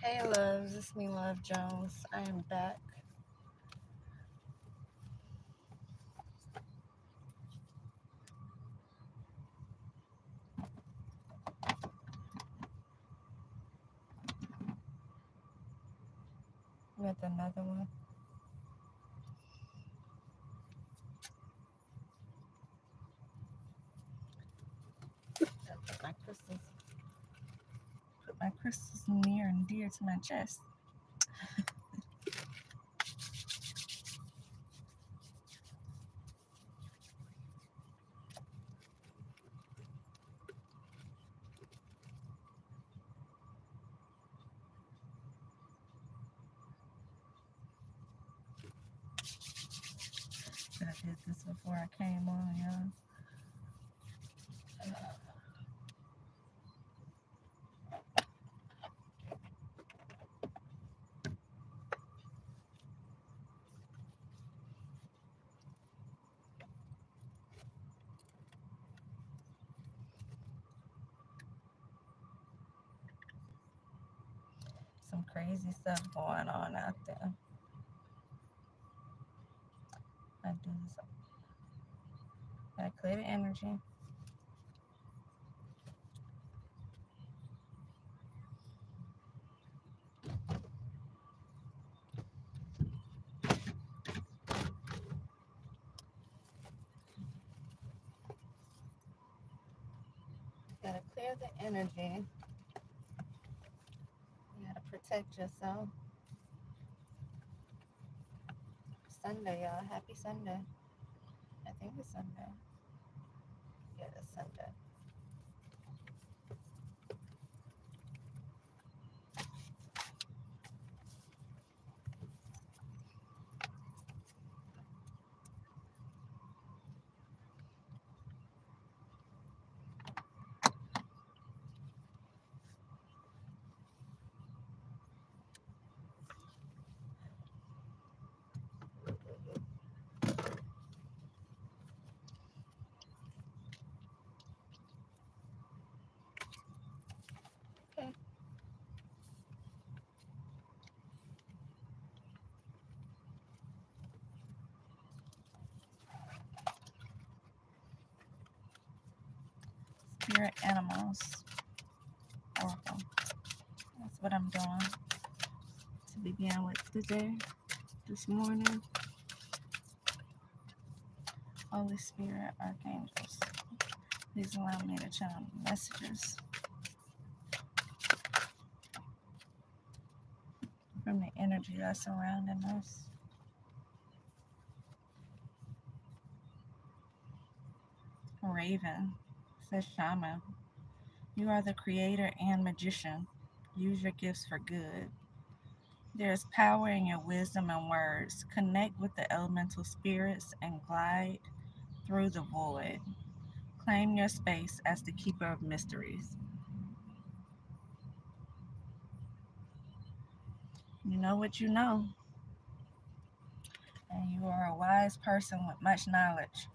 Hey loves, it's me Love Jones. I am back. With another one. Put my crystals near and dear to my chest. Should have did this before I came on, y'all. Some crazy stuff going on out there. I do this. Gotta clear the energy. Gotta clear the energy. You gotta protect yourself. Sunday, y'all. Happy Sunday. I think it's Sunday. Yeah, it's Sunday. Okay. Spirit animals. Oracle. That's what I'm doing to begin with today, this morning. Holy Spirit, archangels, please allow me to channel messages from the energy that's surrounding us. Raven says, Shaman, you are the creator and magician. Use your gifts for good. There is power in your wisdom and words. Connect with the elemental spirits and glide through the void. Claim your space as the keeper of mysteries. You know what you know, and you are a wise person with much knowledge.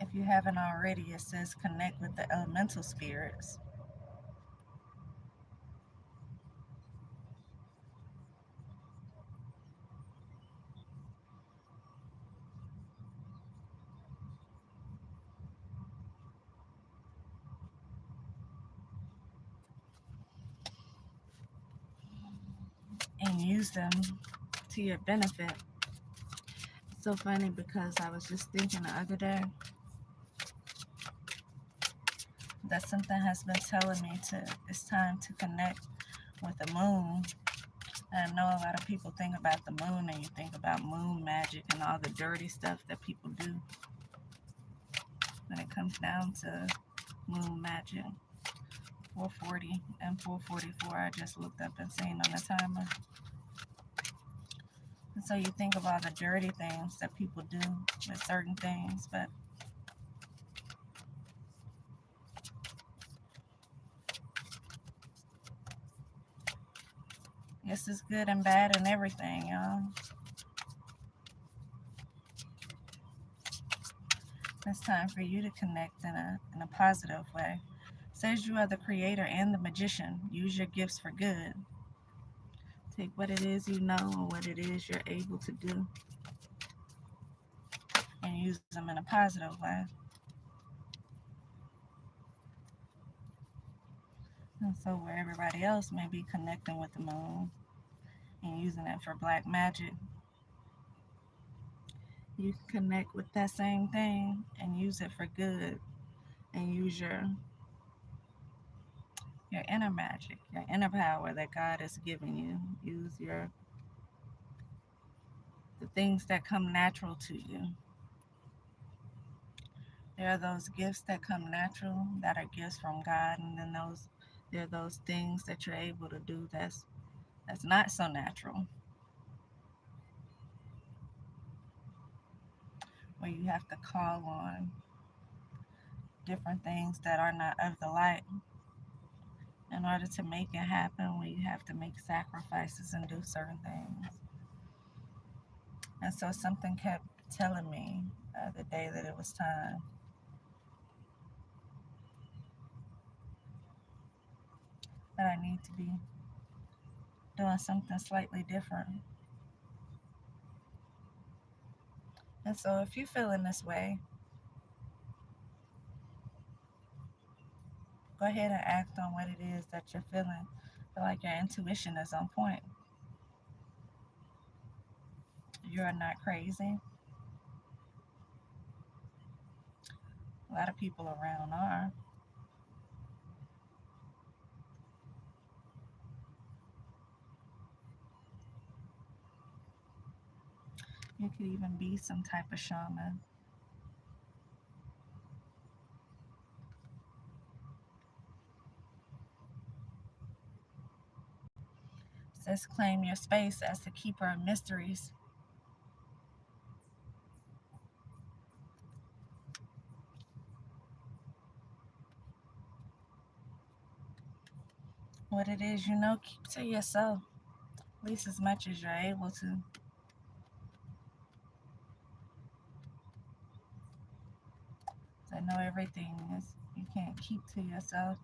If you haven't already, it says connect with the elemental spirits. And use them to your benefit. It's so funny because I was just thinking the other day that something has been telling me it's time to connect with the moon. And I know a lot of people think about the moon and you think about moon magic and all the dirty stuff that people do. When it comes down to moon magic, 440 and 444 I just looked up and seen on the timer. And so you think of all the dirty things that people do with certain things, but yes, it's good and bad and everything, y'all. It's time for you to connect in a positive way. Says you are the creator and the magician. Use your gifts for good. Take what it is you know and what it is you're able to do and use them in a positive way. And so where everybody else may be connecting with the moon and using it for black magic, you can connect with that same thing and use it for good and use your inner magic, your inner power that God has given you. Use your the things that come natural to you. There are those gifts that come natural that are gifts from God, and then there are those things that you're able to do that's not so natural, where you have to call on different things that are not of the light in order to make it happen, where you have to make sacrifices and do certain things. And so something kept telling me the day that it was time that I need to be doing something slightly different. And so if you feel in this way, go ahead and act on what it is that you're feeling. Feel like your intuition is on point. You're not crazy. A lot of people around are. You could even be some type of shaman. It says claim your space as the keeper of mysteries. What it is you know, keep to yourself, at least as much as you're able to. I know everything is you can't keep to yourself.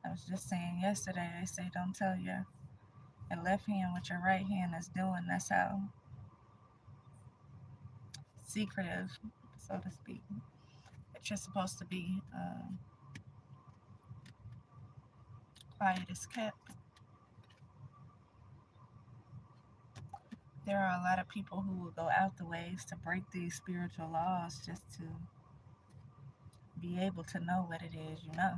I was just saying yesterday, they say don't tell your left hand what your right hand is doing. That's how secretive, so to speak, that you're supposed to be quiet as kept. There are a lot of people who will go out the ways to break these spiritual laws just to be able to know what it is you know.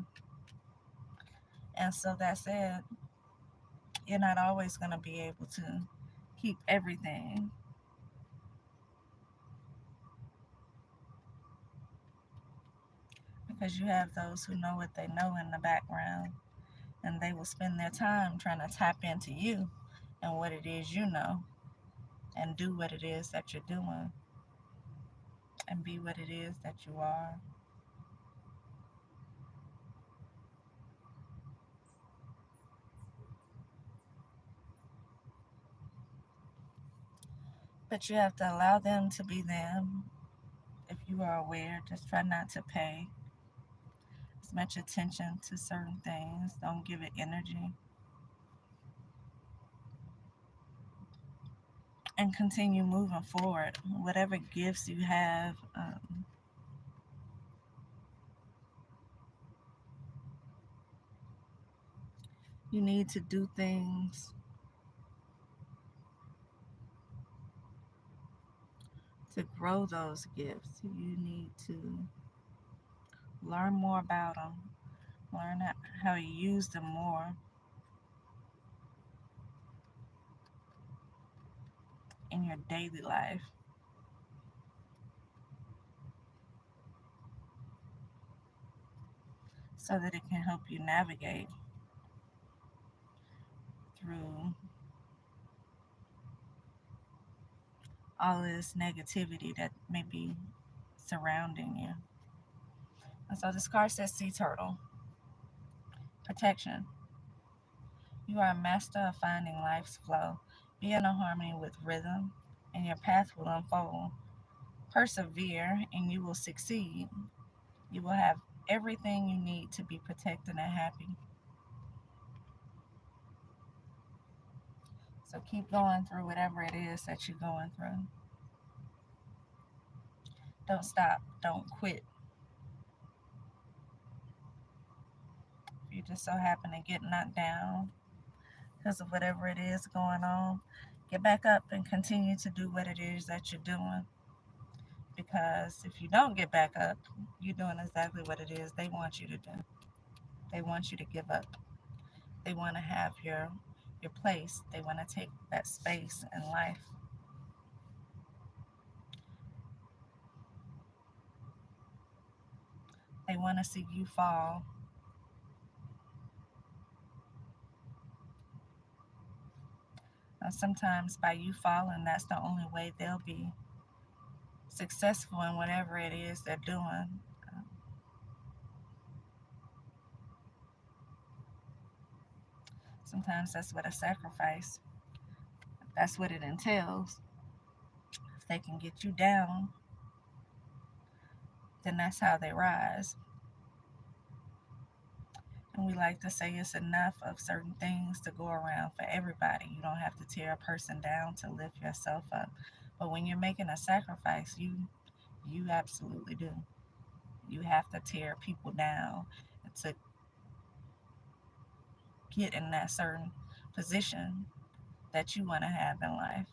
And so that said, you're not always going to be able to keep everything because you have those who know what they know in the background and they will spend their time trying to tap into you and what it is you know and do what it is that you're doing and be what it is that you are. But you have to allow them to be them. If you are aware, just try not to pay as much attention to certain things. Don't give it energy. And continue moving forward. Whatever gifts you have, you need to do things to grow those gifts. You need to learn more about them, learn how to use them more in your daily life so that it can help you navigate through all this negativity that may be surrounding you. And so this card says sea turtle, protection. You are a master of finding life's flow. Be in a harmony with rhythm, and your path will unfold. persevere and you will succeed. You will have everything you need to be protected and happy. So keep going through whatever it is that you're going through. Don't stop. Don't quit. If you just so happen to get knocked down because of whatever it is going on, get back up and continue to do what it is that you're doing. Because if you don't get back up, you're doing exactly what it is they want you to do. They want you to give up. They want to have your place. They want to take that space in life. They want to see you fall. And sometimes by you falling, that's the only way they'll be successful in whatever it is they're doing. Sometimes that's what a sacrifice, that's what it entails. If they can get you down, then that's how they rise. And we like to say it's enough of certain things to go around for everybody. You don't have to tear a person down to lift yourself up. But when you're making a sacrifice, you absolutely do. You have to tear people down to get in that certain position that you want to have in life,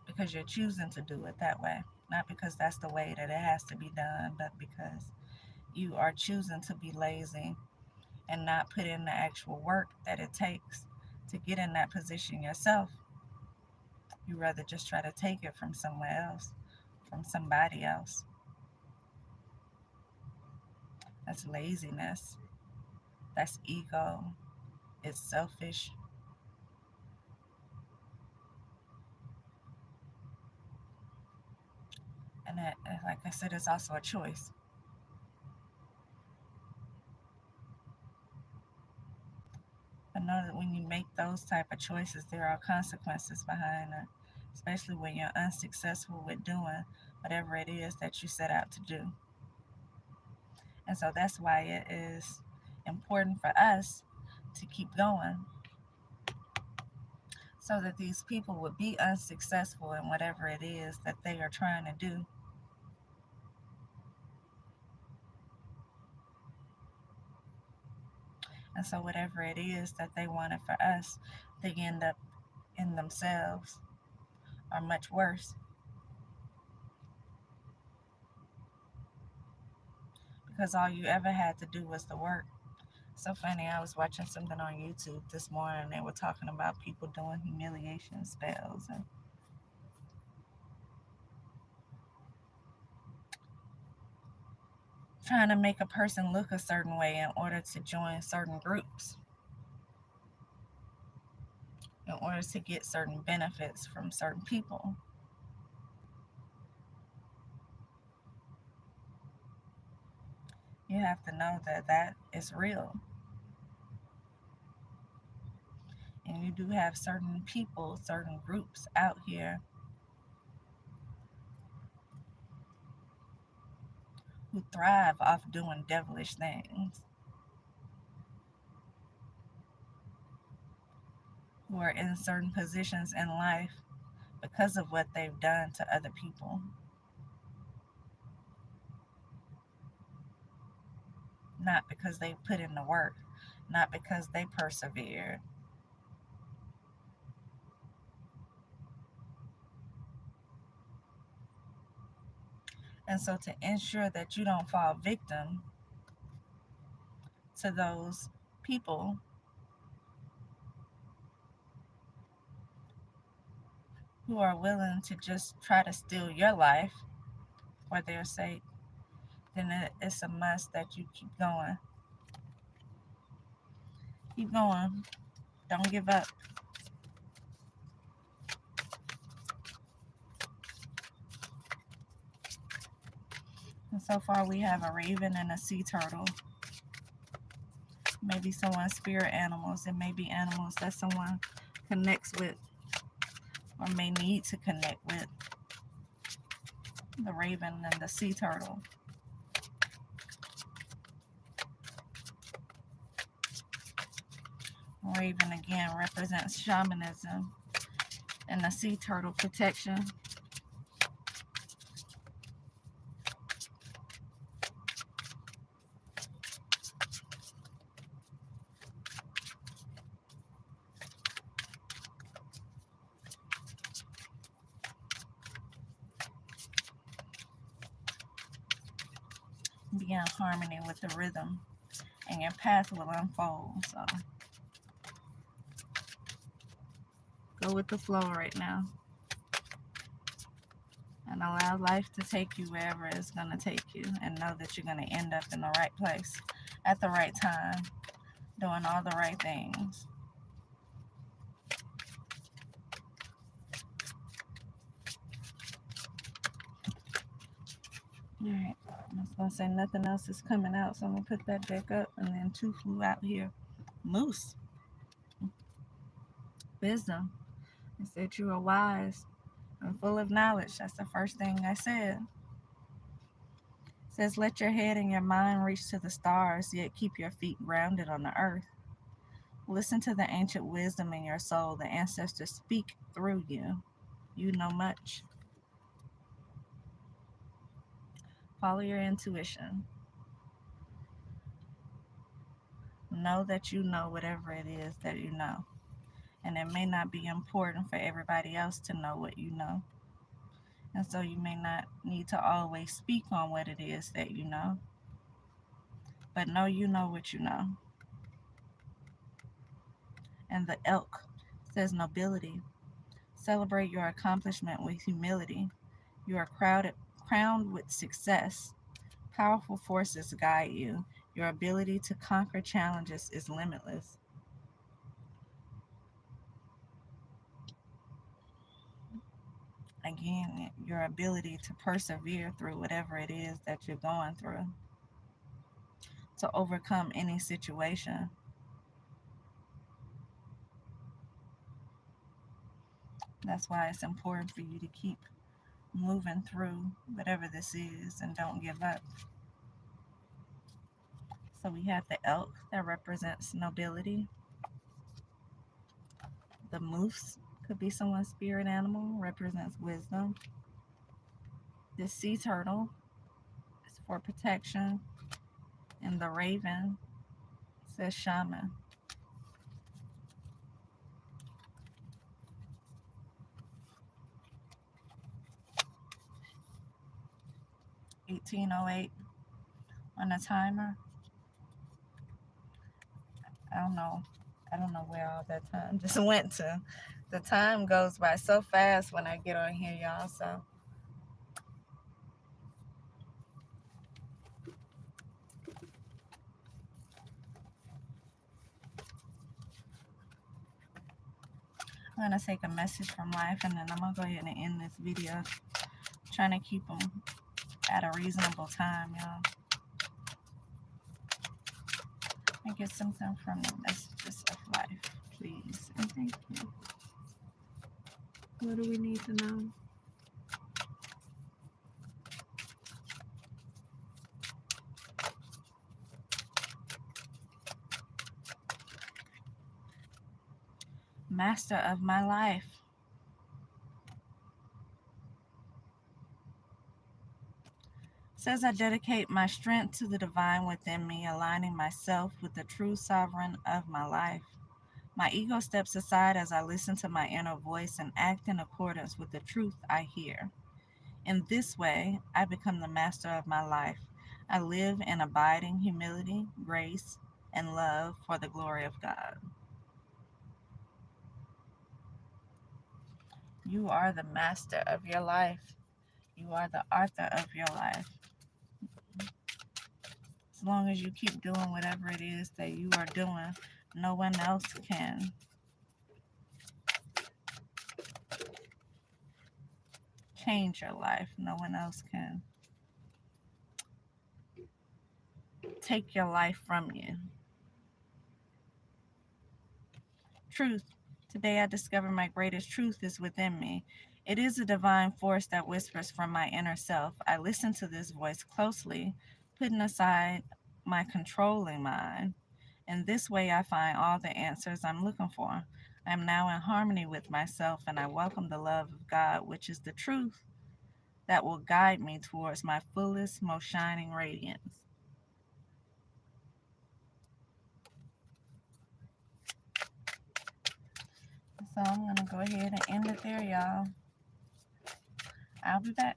because you're choosing to do it that way. Not because that's the way that it has to be done, but because you are choosing to be lazy and not put in the actual work that it takes to get in that position yourself. You rather just try to take it from somewhere else, from somebody else. That's laziness. That's ego. It's selfish. And that, like I said, it's also a choice. But know that when you make those type of choices, there are consequences behind it, especially when you're unsuccessful with doing whatever it is that you set out to do. And so that's why it is important for us to keep going, so that these people would be unsuccessful in whatever it is that they are trying to do. And so whatever it is that they wanted for us, they end up in themselves or much worse. Because all you ever had to do was the work. So funny, I was watching something on YouTube this morning. They were talking about people doing humiliation spells and trying to make a person look a certain way in order to join certain groups, in order to get certain benefits from certain people. You have to know that that is real. And you do have certain people, certain groups out here who thrive off doing devilish things, who are in certain positions in life because of what they've done to other people, not because they put in the work, not because they persevered. And so, to ensure that you don't fall victim to those people who are willing to just try to steal your life for their sake, then it's a must that you keep going. Keep going. Don't give up. And so far, we have a raven and a sea turtle. Maybe someone's spirit animals. It may be animals that someone connects with or may need to connect with. the raven and the sea turtle. Raven again represents shamanism, and the sea turtle protection. Be in harmony with the rhythm, and your path will unfold. So go with the flow right now, and allow life to take you wherever it's going to take you, and know that you're going to end up in the right place at the right time, doing all the right things. Alright, I was going to say nothing else is coming out, so I'm going to put that back up, and then two flew out here. Moose. Wisdom. It said you are wise and full of knowledge. That's the first thing I said. It says, let your head and your mind reach to the stars, yet keep your feet grounded on the earth. Listen to the ancient wisdom in your soul. The ancestors speak through you. You know much. Follow your intuition. Know that you know whatever it is that you know. And it may not be important for everybody else to know what you know. And so you may not need to always speak on what it is that you know. But know you know what you know. And the elk says nobility. Celebrate your accomplishment with humility. You are crowned with success. Powerful forces guide you. Your ability to conquer challenges is limitless. Again, your ability to persevere through whatever it is that you're going through, to overcome any situation. That's why it's important for you to keep moving through whatever this is and don't give up. So we have the elk that represents nobility. The moose could be someone's spirit animal, represents wisdom. The sea turtle is for protection. And the raven says shaman. $18.08 on the timer. I don't know. I don't know where all that time just went to. The time goes by so fast when I get on here, y'all. So I'm going to take a message from life, and then I'm going to go ahead and end this video. I'm trying to keep them at a reasonable time, y'all. And get something from the messages of life, please. And thank you. What do we need to know? Master of my life. Says I dedicate my strength to the divine within me, aligning myself with the true sovereign of my life. My ego steps aside as I listen to my inner voice and act in accordance with the truth I hear. In this way, I become the master of my life. I live in abiding humility, grace, and love for the glory of God. You are the master of your life. You are the author of your life. As long as you keep doing whatever it is that you are doing, no one else can change your life. No one else can take your life from you. Truth. Today I discover my greatest truth is within me. It is a divine force that whispers from my inner self. I listen to this voice closely, putting aside my controlling mind. In this way, I find all the answers I'm looking for. I am now in harmony with myself, and I welcome the love of God, which is the truth that will guide me towards my fullest, most shining radiance. So I'm going to go ahead and end it there, y'all. I'll be back.